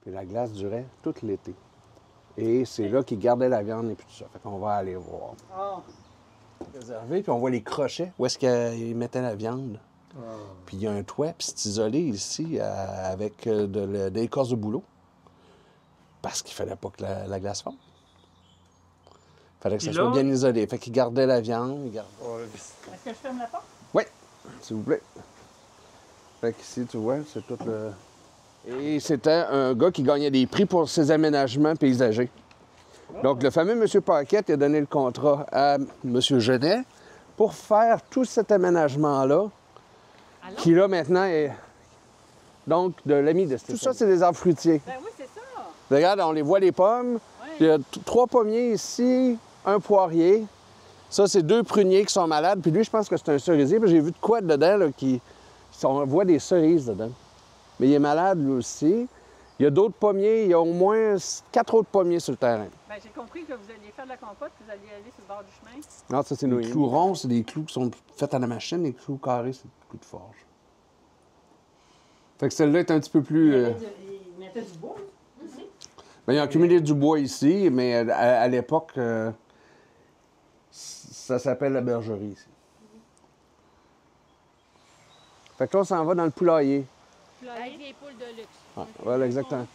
Puis la glace durait tout l'été. Et c'est là qu'ils gardaient la viande et puis tout ça. Fait qu'on va aller voir. Ah. Réservé, puis on voit les crochets. Où est-ce qu'ils mettaient la viande? Puis il y a un toit, puis c'est isolé ici avec de l'écorce de bouleau. Parce qu'il fallait pas que la glace fonde. Il fallait que ça soit bien isolé. Fait qu'ils gardaient la viande. Est-ce que je ferme la porte? Oui, s'il vous plaît. Fait qu'ici, tu vois, c'est tout le... Et c'était un gars qui gagnait des prix pour ses aménagements paysagers. Donc, le fameux M. Paquette a donné le contrat à M. Genet pour faire tout cet aménagement-là, qui là, maintenant, est donc de l'ami de Stéphane. Tout ça, c'est des arbres fruitiers. Ben oui, c'est ça. Regarde, on les voit, les pommes. Ouais. Il y a 3 pommiers ici, un poirier. Ça, c'est 2 pruniers qui sont malades. Puis lui, je pense que c'est un cerisier. Puis j'ai vu de quoi dedans, là, on voit des cerises dedans. Mais il est malade, lui aussi. Il y a d'autres pommiers. Il y a au moins 4 autres pommiers sur le terrain. Ben, j'ai compris que vous alliez faire de la compote, que vous alliez aller sur le bord du chemin. Non, ça, c'est les clous ronds. C'est des clous qui sont faits à la machine. Les clous carrés, c'est des clous de forge. Fait que celle-là est un petit peu plus... Il mettait du bois aussi. Bien, ils ont accumulé du bois ici, mais à l'époque, ça s'appelle la bergerie ici. Fait que là, on s'en va dans le poulailler. Avec les poules de luxe. Ah, voilà, exactement.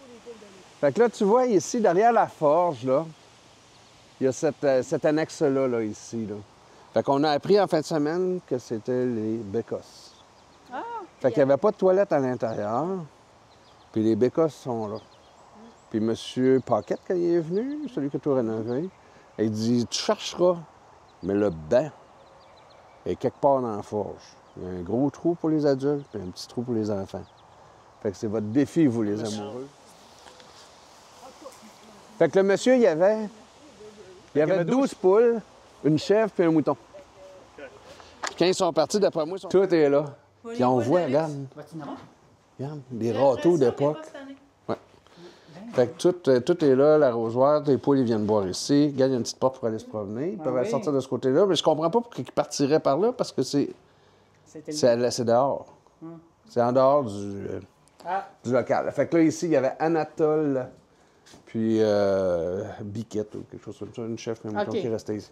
Fait que là, tu vois ici, derrière la forge, là, il y a cette annexe-là, là, ici. Là. Fait qu'on a appris en fin de semaine que c'était les bécosses. Ah! Fait qu'il n'y avait pas de toilette à l'intérieur. Puis les bécosses sont là. Puis M. Paquette, quand il est venu, celui qui a tout rénové, il dit « Tu chercheras, mais le bain est quelque part dans la forge. Il y a un gros trou pour les adultes et un petit trou pour les enfants. Fait que c'est votre défi, vous, les amoureux. » Fait que le monsieur, il y avait 12 poules, une chèvre puis un mouton. Puis quand ils sont partis, d'après moi, tout est là. Puis on voit, regarde, regarde, des râteaux d'époque. Ouais. Fait que tout est là, l'arrosoir, les poules, ils viennent boire ici. Regarde, il y a une petite porte pour aller se promener. Ils peuvent aller sortir de ce côté-là. Mais je comprends pas pourquoi ils partiraient par là, parce que c'est dehors. C'est en dehors du local. Fait que là, ici, il y avait Anatole, puis Biquette ou quelque chose comme ça, une chef, un mouton qui restait ici.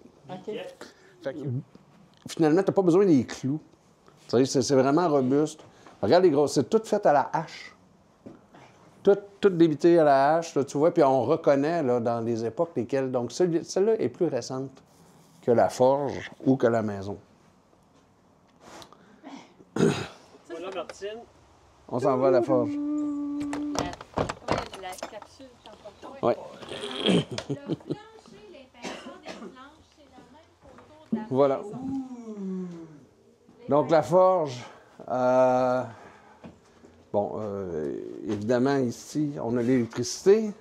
Fait que, finalement, tu n'as pas besoin des clous. C'est vraiment robuste. Regarde les grosses, c'est tout fait à la hache. Tout débité à la hache, là, tu vois, puis on reconnaît là, dans les époques lesquelles... Donc, celle-là est plus récente que la forge ou que la maison. Voilà, Martine. On s'en va à la forge. La capsule temporaire. Oui. Le plancher, l'impression des planches, c'est la même photo de la Voilà. maison. Donc, la forge... évidemment, ici, on a l'électricité.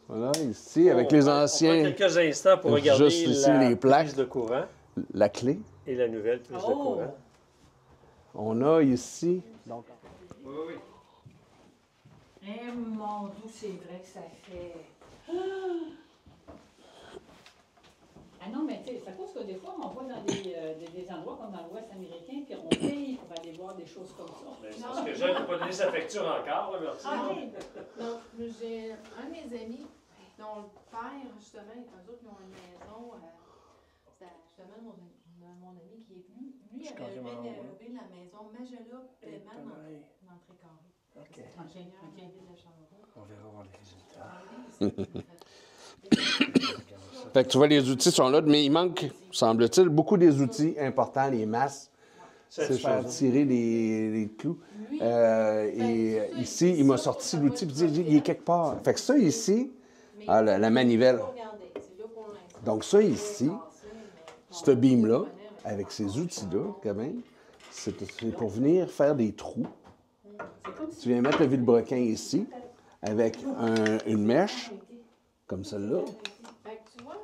Voilà, ici, avec les anciens... On prend quelques instants pour regarder juste ici, la les plaques. prise de courant La clé. et la nouvelle prise de courant. On a ici... Donc, Eh mon Dieu, c'est vrai que ça fait... Ah non, mais tu sais, c'est à cause que des fois, on va dans des endroits comme dans l'Ouest américain, puis on paye pour aller voir des choses comme ça. C'est parce que Jeanne n'a pas donné sa facture encore, là, Martine. Donc, j'ai un de mes amis dont le père, justement, eux autres, ils ont une maison. C'était justement mon ami qui est venu. Lui, il avait rénové la maison Magella Paiement dans l'entrée carrée. Ingénieur de la ville de Charlevoix. On verra voir les résultats. fait que tu vois, les outils sont là, mais il manque, semble-t-il, beaucoup des outils importants, les masses. C'est faire tirer les clous. Et ici, il m'a sorti l'outil et dit il est quelque part. Fait que ça ici, la manivelle. Donc ça ici, ce beam-là, avec ces outils-là, quand même, c'est pour venir faire des trous. Tu viens mettre le vilebrequin ici, avec une mèche, comme celle-là. Fait que tu vois,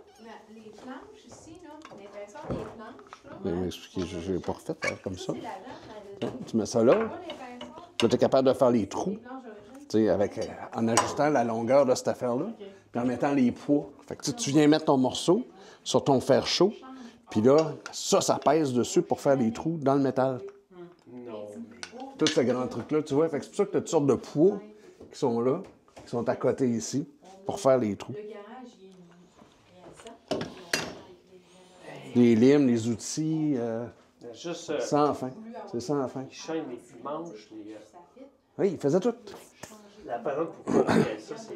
les planches ici, là, l'épaisseur des planches, là. Je vais m'expliquer, je ne l'ai pas refait comme ça. C'est la lampe, Tu mets ça là, pas l'épaisseur. là, tu es capable de faire les trous, Les planches d'origine. tu sais, en ajustant la longueur de cette affaire-là, puis en mettant les poids. Fait que tu viens mettre ton morceau sur ton fer chaud, puis là, ça pèse dessus pour faire des trous dans le métal. Non. Tout ce grand truc-là, tu vois. Fait que c'est pour ça que tu as toutes sortes de poids qui sont là qui sont à côté ici pour faire les trous. Le garage, il est réalisable. Les limes, les outils, Juste, sans fin. C'est sans fin. ils chaînent les manches, les... Ça fit. Oui, il faisait tout. La patente pour couper ça, c'est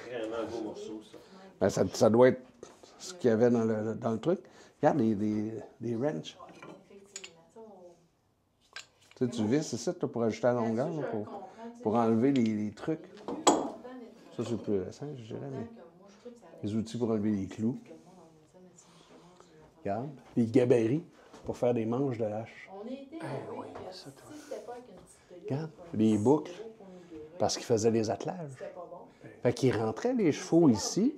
vraiment un beau morceau, ça. Ben, ça doit être ce qu'il y avait dans le truc. Regarde, des wrenches. Effectivement. Tu sais, tu vis, c'est ça, pour ajouter la longueur, là, pour enlever les trucs. Ça, c'est plus récent, je dirais, mais les outils pour enlever les clous. Regarde, les gabarits pour faire des manches de hache. On était, oui, si c'était pas avec une petite Regarde, les boucles, parce qu'ils faisaient les attelages. c'était pas bon. Fait qu'ils rentraient les chevaux ici.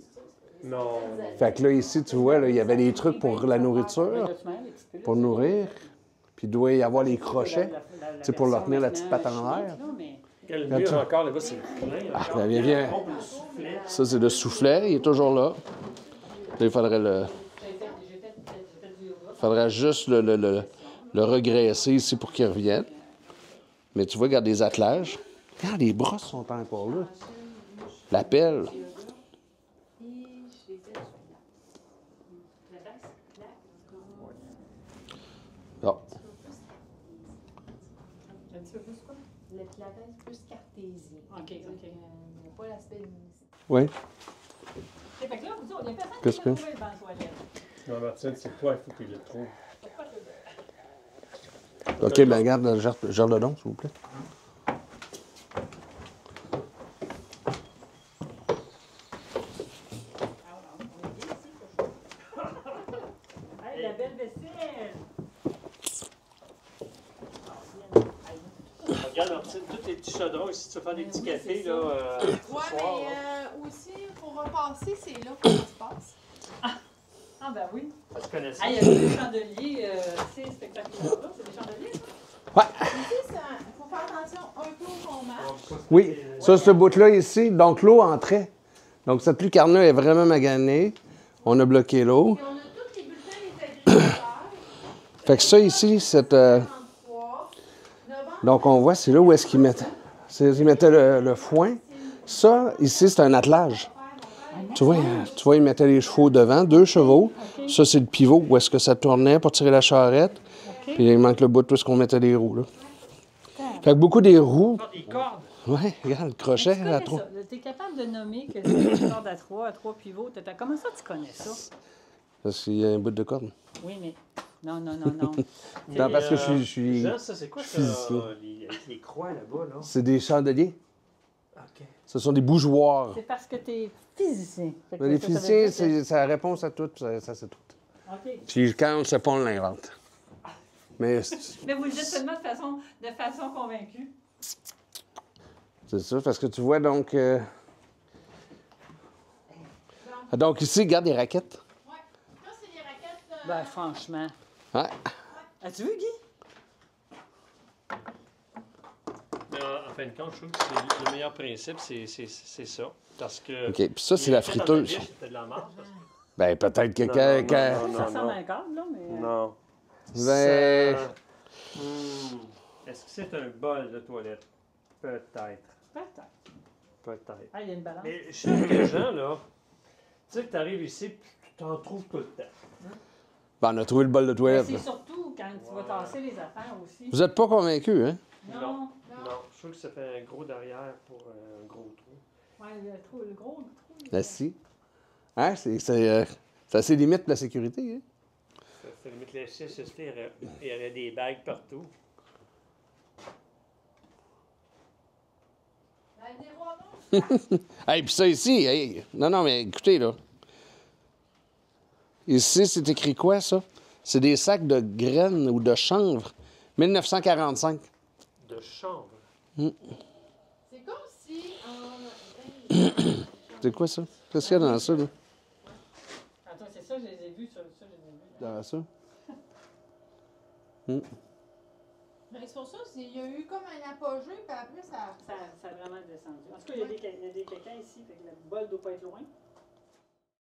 Non. Fait que là, ici, tu vois, là, il y avait des trucs pour la nourriture, pour nourrir. Puis il doit y avoir les crochets, tu sais, pour leur tenir la petite patte en l'air. Le mur encore, là-bas, c'est plein. Ah, ben, viens. Ça, c'est le soufflet, il est toujours là. Là, il faudrait juste le regresser ici pour qu'il revienne. Mais tu vois, regarde les attelages. Regarde, les brosses sont encore là. La pelle. Bon. Le pilates plus cartésien. OK, OK. Il n'y a pas l'aspect Oui. Fait que là, vous dites, il y a personne Qu'est-ce qui a que- trouvé le banc de toilette. Non, Martine, c'est toi, il faut qu'il le trouve. OK, ben regarde, gère le don, s'il vous plaît. Hey, la belle vaisselle! Regarde, Martine, tous les petits chaudrons ici, tu vas faire des petits cafés, là, Ouais, ce soir, mais là. aussi, pour repasser, c'est là que ça se passe. Ah, ben oui. Ah, tu connais ça? Ah, il y a des chandeliers, c'est spectaculaire. C'est des chandeliers, ça? Ici, il faut faire attention un peu au tombage. Oui, ça, ce bout-là ici, donc l'eau entrait. Donc cette lucarne est vraiment maganée. On a bloqué l'eau. Puis on a tous les bulletins des agriculteurs. Fait que ça ici, cette... 33. Novembre, Donc on voit, c'est là où est-ce qu'ils mettaient. Ils mettaient le foin. Ça, ici, c'est un attelage. Tu vois, ils mettaient les chevaux devant, 2 chevaux. Ça, c'est le pivot où est-ce que ça tournait pour tirer la charrette. Puis il manque le bout de tout ce qu'on mettait les roues, là. Fait que beaucoup des roues. Des cordes. Ouais, regarde, le crochet à 3. Tu es capable de nommer que c'est une corde à 3 pivots. Comment ça, tu connais ça? Parce qu'il y a un bout de corde. Oui, mais... Non. Non, parce que je suis Jean, ça, c'est quoi ça? physicien. Avec les croix là-bas, là? C'est des chandeliers. OK. Ce sont des bougeoirs. C'est parce que tu es physicien. Fait que Les ça veut physiciens, dire que- c'est la réponse à tout. Ça c'est tout. OK. Puis quand on ne sait pas, on l'invente. Mais Mais vous le dites seulement de façon convaincue. c'est ça, parce que tu vois, donc... Donc ici, regarde les raquettes. ouais. Ça, c'est les raquettes. Ben, franchement. Ouais. As-tu vu, Guy? Mais en fin de compte, je trouve que c'est le meilleur principe, c'est ça. Parce que... OK, puis ça, c'est la friteuse. C'était de la marde. Ben, peut-être que Non, quand... non, Ça ressemble à un câble, là, mais... Non. Ben... Ça- Est-ce que c'est un bol de toilette? Peut-être. Peut-être. Peut-être. Ah, il y a une balance. Mais je sais que les gens, là, tu sais que tu arrives ici puis tu t'en trouves tout le temps. Ben, on a trouvé le bol de Mais toilette. c'est là. surtout quand tu vas tasser les affaires aussi. Vous n'êtes pas convaincus, hein? Non. Non, je trouve que ça fait un gros derrière pour un gros trou. Ouais, le gros trou. La scie. Hein? C'est assez limite pour la sécurité, hein? Ça limite les chiches, il y aurait des bagues partout. Des rois Hey, puis ça ici, hey. Non, mais écoutez, là. Ici, c'est écrit quoi, ça? C'est des sacs de graines ou de chanvre. 1945. De chanvre. C'est comme si en. C'est quoi ça? Qu'est-ce qu'il y a dans ça, là? Attends, c'est ça, je les ai vus, ça, je les ai vus. Dans ça? Ben, c'est pour ça, il y a eu comme un apogée, puis après, ça. Ça a vraiment descendu. En tout cas, il y a des caca ici, fait que le bol ne doit pas être loin.